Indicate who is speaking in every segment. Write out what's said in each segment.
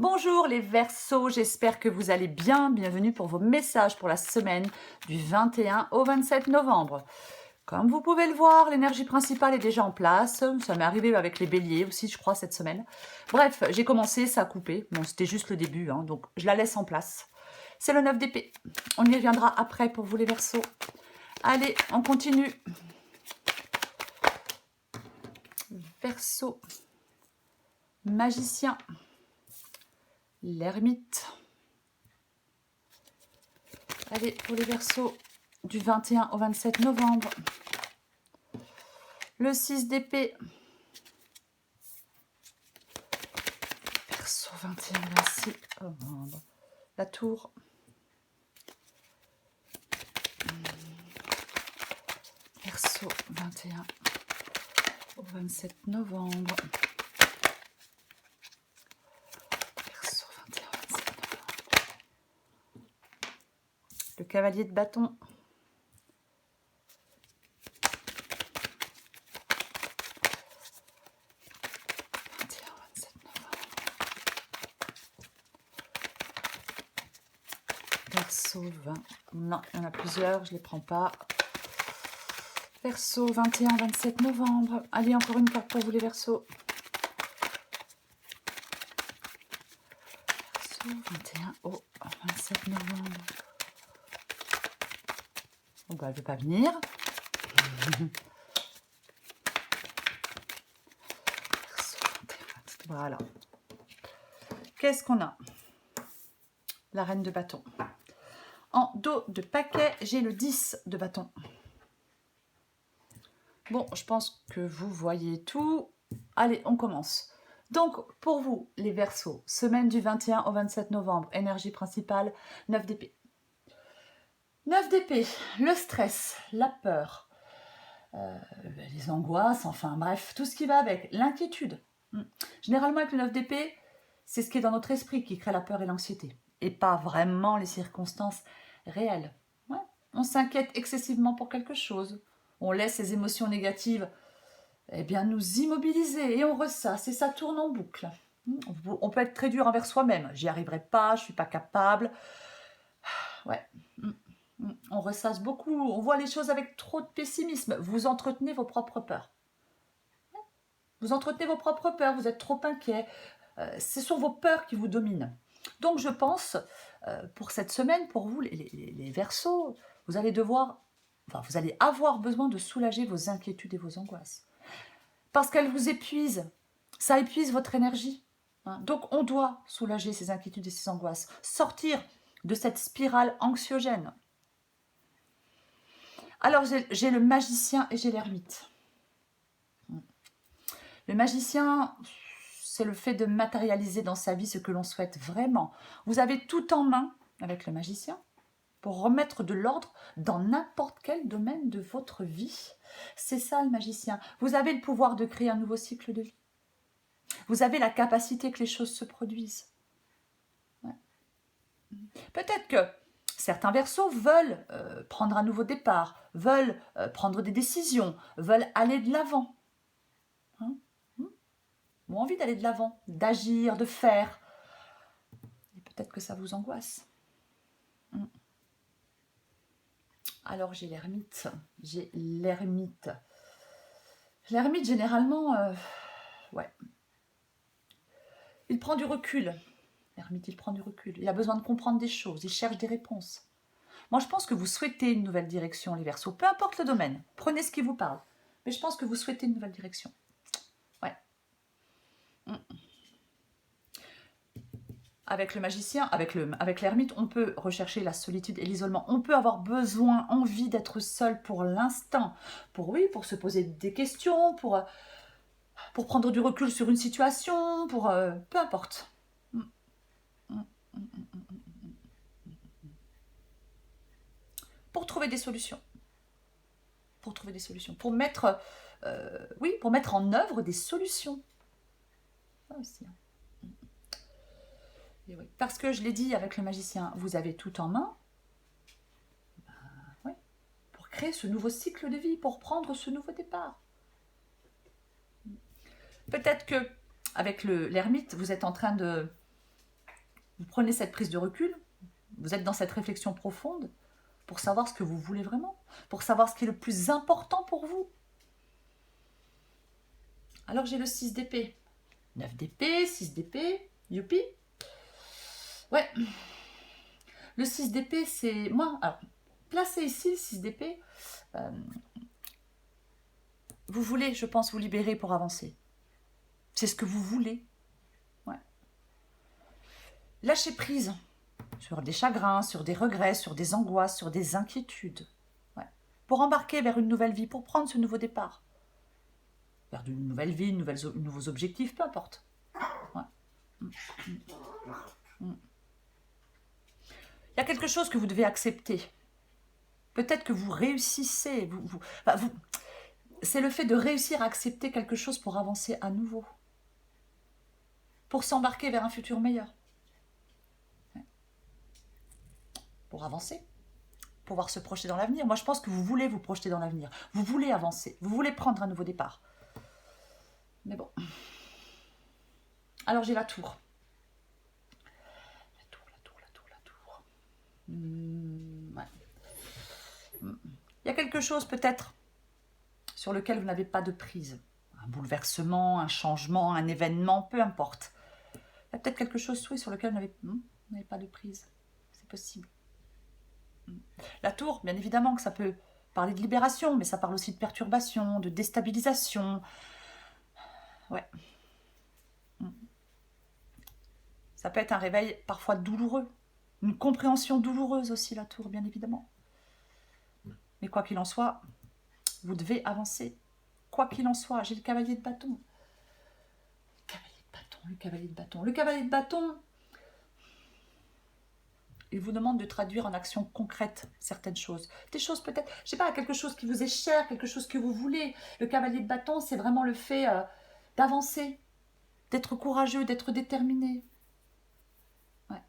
Speaker 1: Bonjour les Verseaux, j'espère que vous allez bien. Bienvenue pour vos messages pour la semaine du 21 au 27 novembre. Comme vous pouvez le voir, l'énergie principale est déjà en place. Ça m'est arrivé avec les béliers aussi, je crois, cette semaine. Bref, j'ai commencé, ça a coupé. Bon, c'était juste le début, hein, donc je la laisse en place. C'est le 9 d'épée. On y reviendra après pour vous les Verseaux. Allez, on continue. Verseau, magicien, l'ermite. Allez, pour les Verseaux du 21 au 27 novembre. Le 6 d'épée. Verseau 21 au 26 novembre. La tour. Verseau 21 au 27 novembre. Verseau 21 au 27 novembre. Le cavalier de bâton. Verseau 20. Non, il y en a plusieurs, je ne les prends pas. Verseau 21-27 novembre. Allez, encore une carte pour vous les Verseaux. Verseau 21 au 27 novembre. Bon, bah, elle ne veut pas venir. Verseau 21, voilà. Qu'est-ce qu'on a? La reine de bâton. En dos de paquet, j'ai le 10 de bâton. Bon, je pense que vous voyez tout. Allez, on commence. Donc, pour vous, les Verseaux, semaine du 21 au 27 novembre, énergie principale, 9 d'épée. 9 d'épée, le stress, la peur, les angoisses, enfin bref, tout ce qui va avec, l'inquiétude. Généralement, avec le 9 d'épée, c'est ce qui est dans notre esprit qui crée la peur et l'anxiété, et pas vraiment les circonstances réelles. Ouais. On s'inquiète excessivement pour quelque chose. On laisse ces émotions négatives nous immobiliser et on ressasse et ça tourne en boucle. On peut être très dur envers soi-même. J'y arriverai pas, je suis pas capable. Ouais. On ressasse beaucoup, on voit les choses avec trop de pessimisme. Vous entretenez vos propres peurs. Vous entretenez vos propres peurs, vous êtes trop inquiet. Ce sont vos peurs qui vous dominent. Donc je pense, pour cette semaine, pour vous, les Verseaux, vous allez avoir besoin de soulager vos inquiétudes et vos angoisses. Parce qu'elles vous épuisent. Ça épuise votre énergie. Donc on doit soulager ces inquiétudes et ces angoisses. Sortir de cette spirale anxiogène. Alors j'ai le magicien et j'ai l'ermite. Le magicien, c'est le fait de matérialiser dans sa vie ce que l'on souhaite vraiment. Vous avez tout en main avec le magicien pour remettre de l'ordre dans n'importe quel domaine de votre vie. C'est ça le magicien. Vous avez le pouvoir de créer un nouveau cycle de vie. Vous avez la capacité que les choses se produisent. Ouais. Peut-être que certains Verseaux veulent prendre un nouveau départ, veulent prendre des décisions, veulent aller de l'avant. Ont envie d'aller de l'avant, d'agir, de faire. Et peut-être que ça vous angoisse. Alors j'ai l'ermite. L'ermite, généralement, ouais. Il prend du recul. L'ermite, il prend du recul. Il a besoin de comprendre des choses. Il cherche des réponses. Moi, je pense que vous souhaitez une nouvelle direction, les Verseaux. Peu importe le domaine. Prenez ce qui vous parle. Mais je pense que vous souhaitez une nouvelle direction. Ouais. Avec le magicien, avec l'ermite, on peut rechercher la solitude et l'isolement. On peut avoir besoin, envie d'être seul pour l'instant. Pour se poser des questions, pour prendre du recul sur une situation, peu importe. Pour trouver des solutions. Pour mettre en œuvre des solutions. Ça aussi. Et oui. Parce que je l'ai dit avec le magicien, vous avez tout en main pour créer ce nouveau cycle de vie, pour prendre ce nouveau départ. Peut-être que avec l'ermite, vous êtes en train de Vous prenez cette prise de recul, vous êtes dans cette réflexion profonde pour savoir ce que vous voulez vraiment, pour savoir ce qui est le plus important pour vous. Alors j'ai le 6 d'épée. 9 d'épée, 6 d'épée, youpi. Ouais. Le 6 d'épée, c'est... Moi, alors, placez ici le 6 d'épée. Vous voulez, je pense, vous libérer pour avancer. C'est ce que vous voulez. Ouais. Lâchez prise sur des chagrins, sur des regrets, sur des angoisses, sur des inquiétudes. Ouais. Pour embarquer vers une nouvelle vie, pour prendre ce nouveau départ. Vers une nouvelle vie, nouveaux objectifs, peu importe. Ouais. Il y a quelque chose que vous devez accepter. Peut-être que vous réussissez. C'est le fait de réussir à accepter quelque chose pour avancer à nouveau. Pour s'embarquer vers un futur meilleur. Pour avancer. Pouvoir se projeter dans l'avenir. Moi, je pense que vous voulez vous projeter dans l'avenir. Vous voulez avancer. Vous voulez prendre un nouveau départ. Mais bon. Alors, j'ai la tour. La tour. Ouais. Il y a quelque chose, peut-être, sur lequel vous n'avez pas de prise. Un bouleversement, un changement, un événement, peu importe. Il y a peut-être quelque chose, oui, sur lequel vous n'avez pas de prise. C'est possible. La tour, bien évidemment que ça peut parler de libération, mais ça parle aussi de perturbation, de déstabilisation. Ouais. Ça peut être un réveil parfois douloureux. Une compréhension douloureuse aussi, la tour, bien évidemment. Mais quoi qu'il en soit, vous devez avancer. Quoi qu'il en soit, j'ai le cavalier de bâton. Le cavalier de bâton. Le cavalier de bâton, il vous demande de traduire en action concrète certaines choses. Des choses peut-être, je ne sais pas, quelque chose qui vous est cher, quelque chose que vous voulez. Le cavalier de bâton, c'est vraiment le fait d'avancer, d'être courageux, d'être déterminé. Ouais.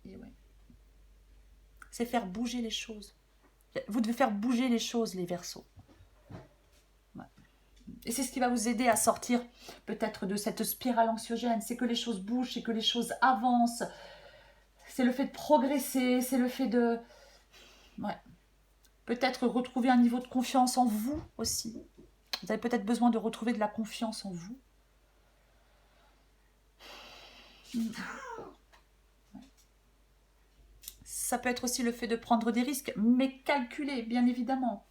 Speaker 1: Et ouais. C'est faire bouger les choses. Vous devez faire bouger les choses, les Verseaux. Ouais. Et c'est ce qui va vous aider à sortir peut-être de cette spirale anxiogène. C'est que les choses bougent, c'est que les choses avancent. C'est le fait de progresser, c'est le fait de... Ouais. Peut-être retrouver un niveau de confiance en vous aussi. Vous avez peut-être besoin de retrouver de la confiance en vous. Ça peut être aussi le fait de prendre des risques, mais calculés, bien évidemment.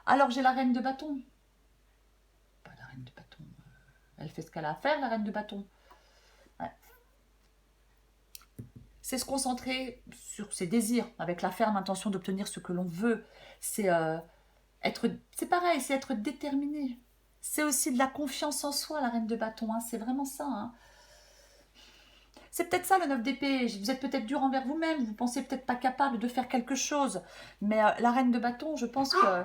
Speaker 1: Alors j'ai la reine de bâton. Pas la reine de bâton. Elle fait ce qu'elle a à faire, la reine de bâton. Ouais. C'est se concentrer sur ses désirs, avec la ferme intention d'obtenir ce que l'on veut. C'est pareil, c'est être déterminé. C'est aussi de la confiance en soi, la reine de bâton. Hein. C'est vraiment ça. Hein. C'est peut-être ça le 9 d'épée. Vous êtes peut-être dur envers vous-même. Vous pensez peut-être pas capable de faire quelque chose. Mais la reine de bâton, je pense que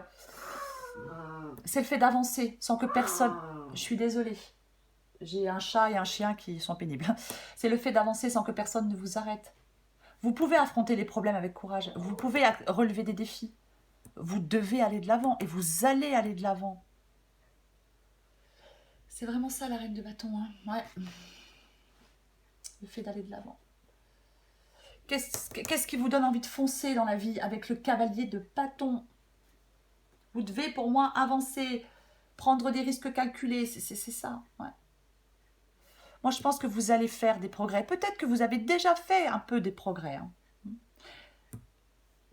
Speaker 1: c'est le fait d'avancer sans que personne... Je suis désolée. J'ai un chat et un chien qui sont pénibles. C'est le fait d'avancer sans que personne ne vous arrête. Vous pouvez affronter les problèmes avec courage. Vous pouvez relever des défis. Vous devez aller de l'avant et vous allez aller de l'avant. C'est vraiment ça la reine de bâton. Hein. Ouais. Le fait d'aller de l'avant. Qu'est-ce qui vous donne envie de foncer dans la vie avec le cavalier de bâton? Vous devez pour moi avancer, prendre des risques calculés. C'est ça. Ouais. Moi, je pense que vous allez faire des progrès. Peut-être que vous avez déjà fait un peu des progrès. Hein.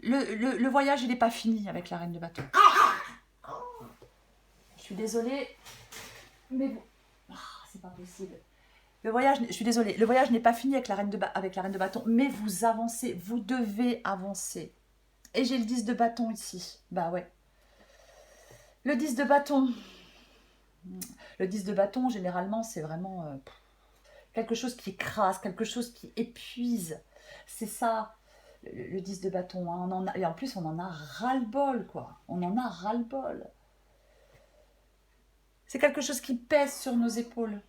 Speaker 1: Le voyage, il n'est pas fini avec la reine de bâton. Je suis désolée, mais bon, c'est pas possible. Le voyage, je suis désolée, le voyage n'est pas fini avec la reine de bâton, mais vous avancez, vous devez avancer. Et j'ai le 10 de bâton ici. Bah ouais. Le 10 de bâton. Le 10 de bâton, généralement, c'est vraiment... quelque chose qui écrase, quelque chose qui épuise. C'est ça, le 10 de bâton. Hein. Et en plus, on en a ras-le-bol, quoi. On en a ras-le-bol. C'est quelque chose qui pèse sur nos épaules.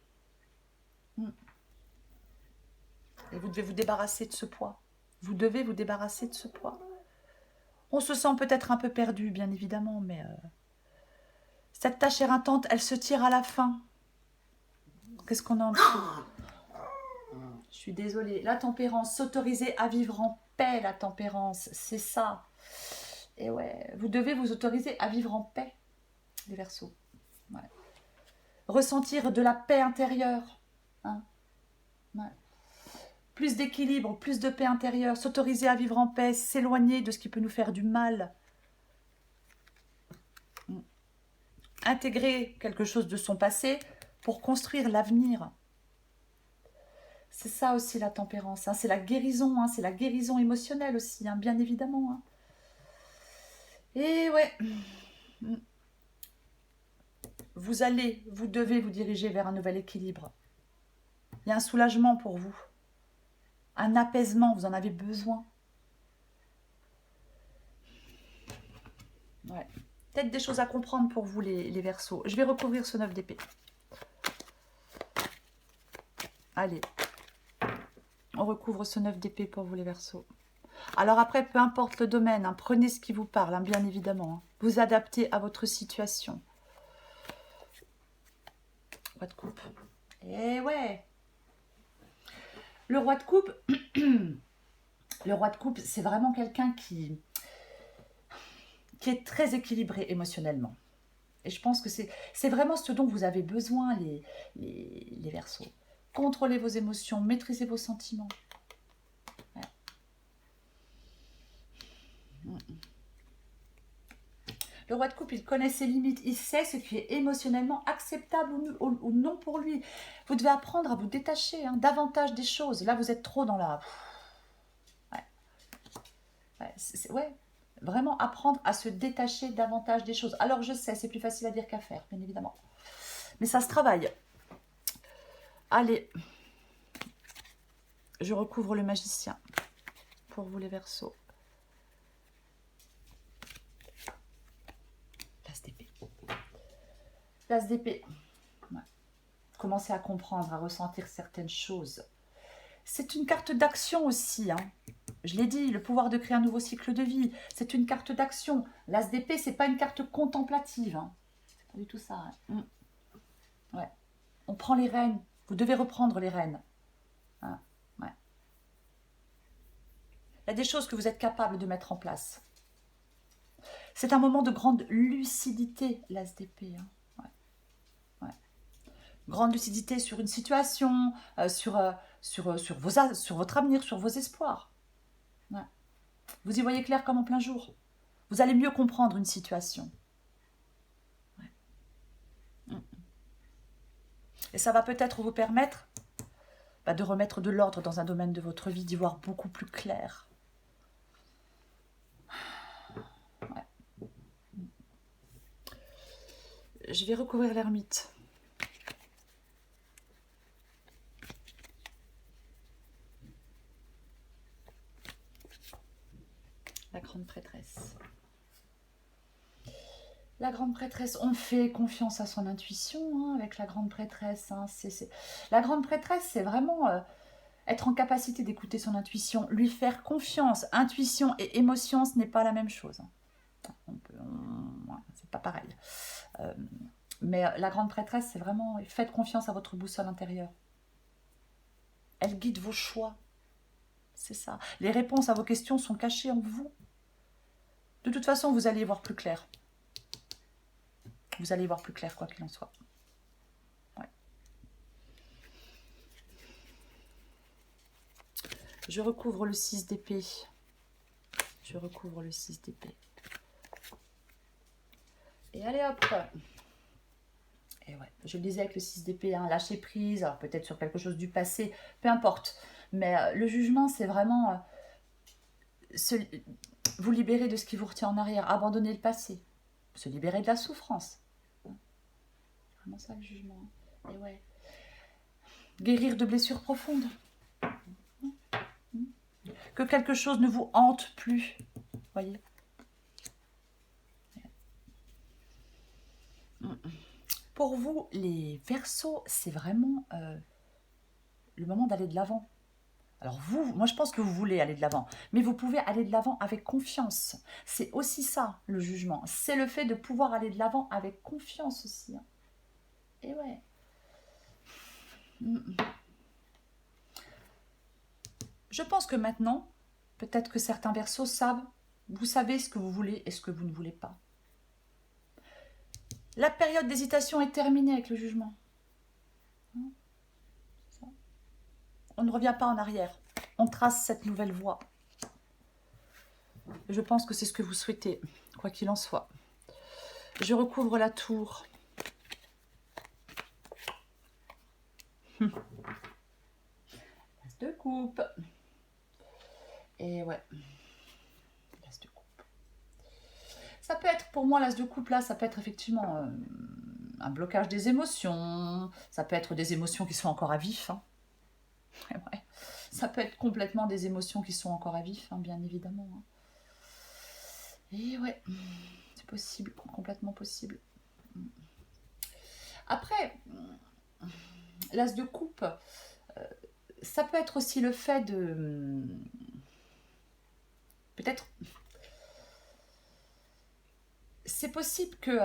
Speaker 1: Et vous devez vous débarrasser de ce poids. Vous devez vous débarrasser de ce poids. On se sent peut-être un peu perdu, bien évidemment, mais cette tâche éreintante, elle se tire à la fin. Qu'est-ce qu'on a en dessous? Je suis désolée. La tempérance, s'autoriser à vivre en paix, la tempérance, c'est ça. Et ouais, vous devez vous autoriser à vivre en paix, les Verseaux. Ouais. Ressentir de la paix intérieure. Hein. Ouais. Plus d'équilibre, plus de paix intérieure, s'autoriser à vivre en paix, s'éloigner de ce qui peut nous faire du mal. Intégrer quelque chose de son passé pour construire l'avenir. C'est ça aussi la tempérance, hein. C'est la guérison, hein. C'est la guérison émotionnelle aussi, hein, bien évidemment. Hein. Et ouais, vous devez vous diriger vers un nouvel équilibre. Il y a un soulagement pour vous, un apaisement, vous en avez besoin. Ouais. Peut-être des choses à comprendre pour vous les Verseaux. Je vais recouvrir ce 9 d'épée. Allez, on recouvre ce 9 d'épée pour vous les Verseaux. Alors après, peu importe le domaine, hein, prenez ce qui vous parle, hein, bien évidemment. Hein. Vous adaptez à votre situation. Roi de coupe. Et ouais. Le roi de coupe, le roi de coupe, c'est vraiment quelqu'un qui est très équilibré émotionnellement. Et je pense que c'est vraiment ce dont vous avez besoin, les Verseaux. Contrôlez vos émotions, maîtrisez vos sentiments. Ouais. Le roi de coupe, il connaît ses limites, il sait ce qui est émotionnellement acceptable ou non pour lui. Vous devez apprendre à vous détacher davantage des choses. Là, vous êtes trop dans la... Ouais, ouais, vraiment apprendre à se détacher davantage des choses. Alors, je sais, c'est plus facile à dire qu'à faire, bien évidemment. Mais ça se travaille. Allez, je recouvre le magicien pour vous les Verseaux. L'as d'épée. L'as d'épée. Ouais. Commencez à comprendre, à ressentir certaines choses. C'est une carte d'action aussi. Hein. Je l'ai dit, le pouvoir de créer un nouveau cycle de vie. C'est une carte d'action. L'as d'épée, c'est pas une carte contemplative. Hein. C'est pas du tout ça. Hein. Ouais. On prend les rênes. Vous devez reprendre les rênes. Hein. Ouais. Il y a des choses que vous êtes capable de mettre en place. C'est un moment de grande lucidité, l'as d'épée. Hein. Ouais. Ouais. Grande lucidité sur une situation, sur votre avenir, sur vos espoirs. Ouais. Vous y voyez clair comme en plein jour. Vous allez mieux comprendre une situation. Ouais. Et ça va peut-être vous permettre de remettre de l'ordre dans un domaine de votre vie, d'y voir beaucoup plus clair. Ouais. Je vais recouvrir l'ermite. La grande prêtresse. La grande prêtresse, on fait confiance à son intuition avec la grande prêtresse. Hein. La grande prêtresse, c'est vraiment être en capacité d'écouter son intuition, lui faire confiance. Intuition et émotion, ce n'est pas la même chose. C'est pas pareil. Mais la grande prêtresse, c'est vraiment, faites confiance à votre boussole intérieure. Elle guide vos choix. C'est ça. Les réponses à vos questions sont cachées en vous. De toute façon, vous allez y voir plus clair. Vous allez y voir plus clair, quoi qu'il en soit. Ouais. Je recouvre le 6 d'épée. Je recouvre le 6 d'épée. Et allez hop. Et ouais, je le disais avec le 6 d'épée, lâcher prise, alors peut-être sur quelque chose du passé, peu importe. Mais le jugement, c'est vraiment vous libérer de ce qui vous retient en arrière, abandonner le passé, se libérer de la souffrance. C'est vraiment ça le jugement. Et ouais. Guérir de blessures profondes. Que quelque chose ne vous hante plus. Voyez. Pour vous, les Verseaux, c'est vraiment le moment d'aller de l'avant. Alors moi je pense que vous voulez aller de l'avant, mais vous pouvez aller de l'avant avec confiance. C'est aussi ça, le jugement. C'est le fait de pouvoir aller de l'avant avec confiance aussi. Et ouais. Je pense que maintenant, peut-être que certains Verseaux savent, vous savez ce que vous voulez et ce que vous ne voulez pas. La période d'hésitation est terminée avec le jugement. On ne revient pas en arrière. On trace cette nouvelle voie. Je pense que c'est ce que vous souhaitez, quoi qu'il en soit. Je recouvre la tour. L'as de coupe. Et ouais. L'as de coupe. Ça peut être, pour moi, l'as de coupe, là, ça peut être effectivement un blocage des émotions. Ça peut être des émotions qui sont encore à vif. Hein. Ouais. Ça peut être complètement des émotions qui sont encore à vif, hein, bien évidemment. Hein. Et ouais, c'est possible, complètement possible. Après, l'as de coupe, ça peut être aussi le fait de... Peut-être... C'est possible que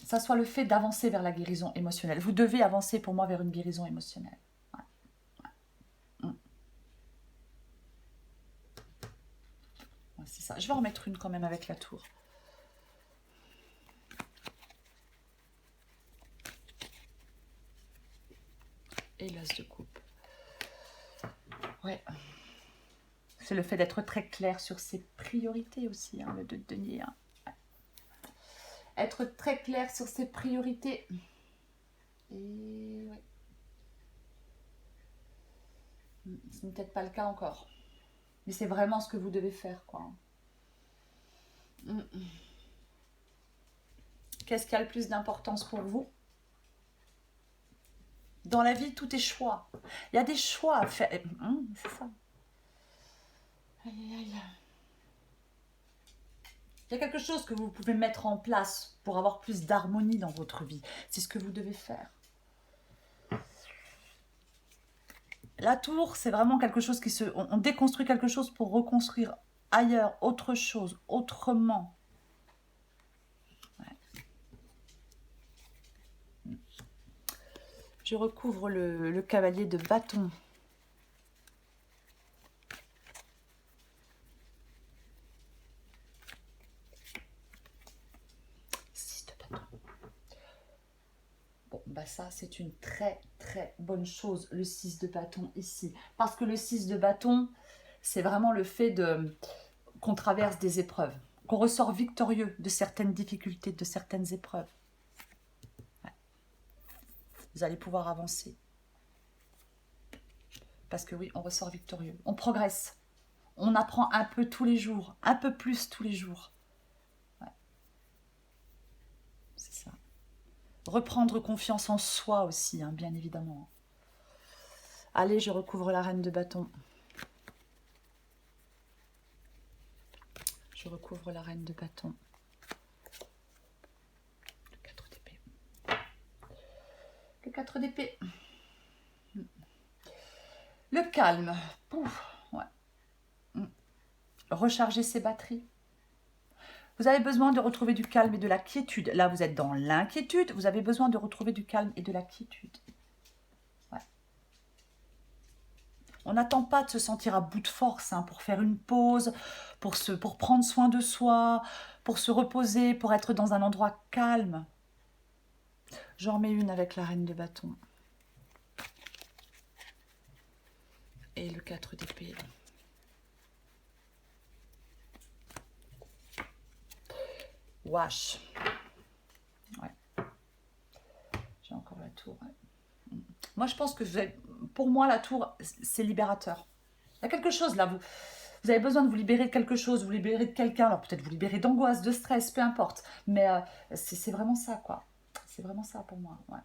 Speaker 1: ça soit le fait d'avancer vers la guérison émotionnelle. Vous devez avancer pour moi vers une guérison émotionnelle. Ouais. Ouais. Ouais, c'est ça. Je vais en remettre une quand même avec la tour. Et l'as de coupe. Ouais. C'est le fait d'être très clair sur ses priorités aussi, hein, le 2 de denier. Hein. Ouais. Être très clair sur ses priorités. Et ouais. Ce n'est peut-être pas le cas encore. Mais c'est vraiment ce que vous devez faire, quoi. Qu'est-ce qui a le plus d'importance pour vous? Dans la vie, tout est choix. Il y a des choix à faire. C'est ça. Aïe, aïe, aïe. Il y a quelque chose que vous pouvez mettre en place pour avoir plus d'harmonie dans votre vie. C'est ce que vous devez faire. La tour, c'est vraiment quelque chose qui se... On déconstruit quelque chose pour reconstruire ailleurs, autre chose, autrement. Ouais. Je recouvre le cavalier de bâton. Bon, bah ça, c'est une très, très bonne chose, le 6 de bâton ici. Parce que le 6 de bâton, c'est vraiment le fait qu'on traverse des épreuves, qu'on ressort victorieux de certaines difficultés, de certaines épreuves. Ouais. Vous allez pouvoir avancer. Parce que oui, on ressort victorieux. On progresse. On apprend un peu tous les jours, un peu plus tous les jours. Ouais. C'est ça. Reprendre confiance en soi aussi, hein, bien évidemment. Allez, je recouvre la reine de bâton. Je recouvre la reine de bâton. Le 4 d'épée. Le 4 d'épée. Le calme. Pouf, ouais. Recharger ses batteries. Vous avez besoin de retrouver du calme et de la quiétude. Là, vous êtes dans l'inquiétude. Vous avez besoin de retrouver du calme et de la quiétude. Ouais. On n'attend pas de se sentir à bout de force hein, pour faire une pause, pour prendre soin de soi, pour se reposer, pour être dans un endroit calme. J'en mets une avec la reine de bâton. Et le 4 d'épée. Wash. Ouais. J'ai encore la tour. Ouais. Moi, je pense que pour moi, la tour, c'est libérateur. Il y a quelque chose là. Vous avez besoin de vous libérer de quelque chose, vous libérer de quelqu'un. Alors peut-être vous libérer d'angoisse, de stress, peu importe. Mais c'est vraiment ça, quoi. C'est vraiment ça pour moi. Ouais.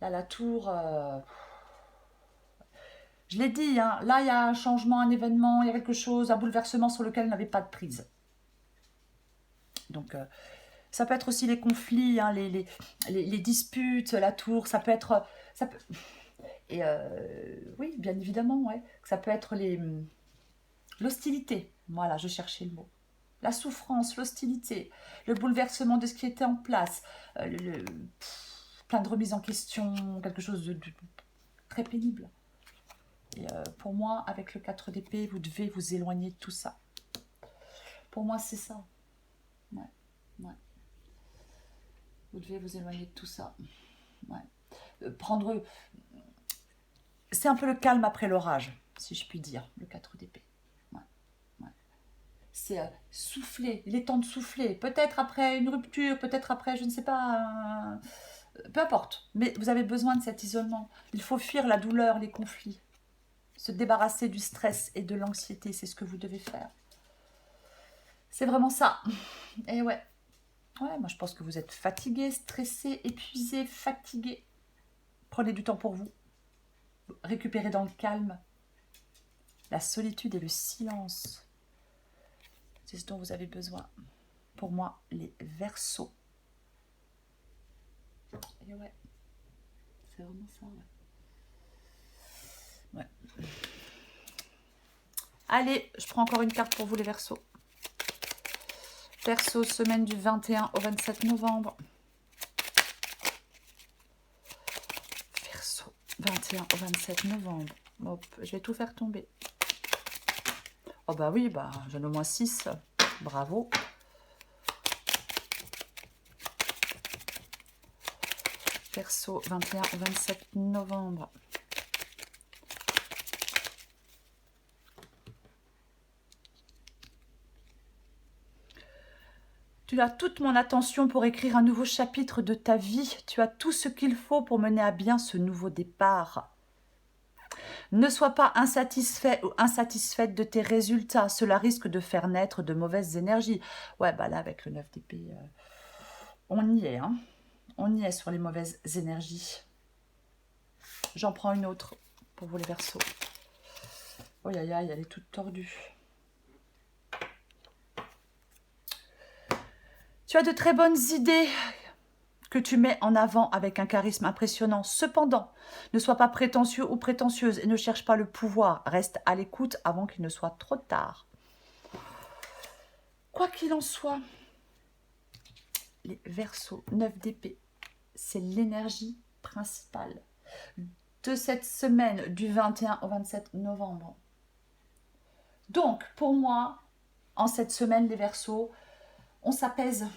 Speaker 1: Là, la tour... Je l'ai dit, hein, là, il y a un changement, un événement, il y a quelque chose, un bouleversement sur lequel il n'avait pas de prise. Donc, ça peut être aussi les conflits, hein, les disputes, la tour, ça peut être... Et oui, bien évidemment, ouais. Ça peut être l'hostilité. Voilà, je cherchais le mot. La souffrance, l'hostilité, le bouleversement de ce qui était en place, plein de remises en question, quelque chose de très pénible. Et pour moi, avec le 4 d'épée, vous devez vous éloigner de tout ça. Pour moi, c'est ça. Ouais, ouais. Vous devez vous éloigner de tout ça. Ouais. Prendre... C'est un peu le calme après l'orage, si je puis dire, le 4 d'épée. Ouais, ouais. C'est souffler, il est temps de souffler. Peut-être après une rupture, peut-être après, je ne sais pas... peu importe, mais vous avez besoin de cet isolement. Il faut fuir la douleur, les conflits. Se débarrasser du stress et de l'anxiété, c'est ce que vous devez faire. C'est vraiment ça. Et ouais. Ouais, moi je pense que vous êtes fatigué, stressé, épuisé, fatigué. Prenez du temps pour vous. Récupérez dans le calme. La solitude et le silence. C'est ce dont vous avez besoin. Pour moi, les Verseaux. Et ouais. C'est vraiment ça, ouais. Ouais. Allez, je prends encore une carte pour vous les Verseaux. Verseau, semaine du 21 au 27 novembre. Verseau, 21 au 27 novembre. Hop, je vais tout faire tomber. Oh bah oui, bah j'en ai au moins 6. Bravo. Verseau, 21 au 27 novembre. Tu as toute mon attention pour écrire un nouveau chapitre de ta vie. Tu as tout ce qu'il faut pour mener à bien ce nouveau départ. Ne sois pas insatisfait ou insatisfaite de tes résultats. Cela risque de faire naître de mauvaises énergies. Ouais, bah là, avec le 9 d'épée, on y est. Hein. On y est sur les mauvaises énergies. J'en prends une autre pour vous les Verseaux. Oh aïe aïe, elle est toute tordue. Tu as de très bonnes idées que tu mets en avant avec un charisme impressionnant. Cependant, ne sois pas prétentieux ou prétentieuse et ne cherche pas le pouvoir. Reste à l'écoute avant qu'il ne soit trop tard. Quoi qu'il en soit, les Verseaux, 9 d'épée, c'est l'énergie principale de cette semaine du 21 au 27 novembre. Donc, pour moi, en cette semaine, les Verseaux, on s'apaise.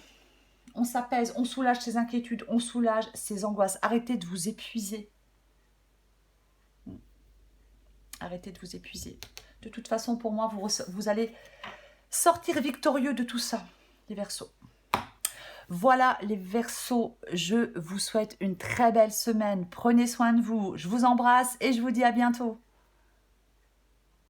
Speaker 1: On s'apaise, on soulage ses inquiétudes, on soulage ses angoisses. Arrêtez de vous épuiser. Arrêtez de vous épuiser. De toute façon, pour moi, vous allez sortir victorieux de tout ça, les Verseaux. Voilà les Verseaux, je vous souhaite une très belle semaine. Prenez soin de vous. Je vous embrasse et je vous dis à bientôt.